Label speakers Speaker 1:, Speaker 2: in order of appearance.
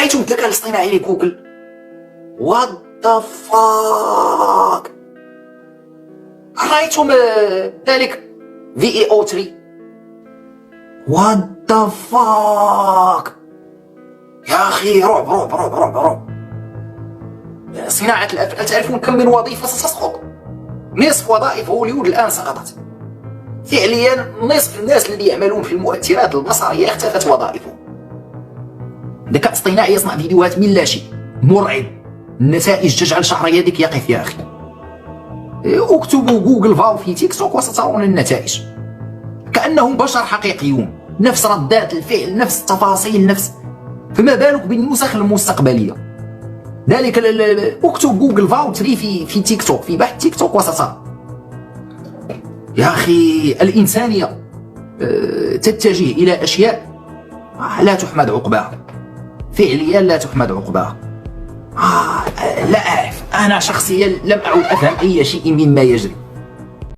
Speaker 1: رايتم الذكاء الاصطناعي لجوجل؟ وات ذا فاك. رايتم ذلك في اي او 3؟ وات ذا فاك يا اخي. رعب رعب رعب رعب رعب. صناعة الأفلام تعرفون كم من وظيفة ستسقط؟ نصف وظائف هوليوود الآن سقطت فعليا. نصف الناس اللي يعملون في المؤثرات البصرية اختفت وظائفهم. الذكاء الاصطناعي يصنع فيديوهات من لا شيء، مرعب. النتائج تجعل شعر يدك يقف يا أخي. اكتبوا جوجل فاو في تيك توك وسترون النتائج. كأنهم بشر حقيقيون، نفس ردات الفعل، نفس التفاصيل، نفس. فما بالك بالنسخ المستقبلية. ذلك اكتب جوجل فاو 3 في تيك توك، في بحث تيك توك وسترى. يا أخي الإنسانية تتجه إلى أشياء لا تحمد عقباها، فعليا لا تحمد عقباها. لا أعرف، أنا شخصيا لم أعد أفهم أي شيء مما يجري.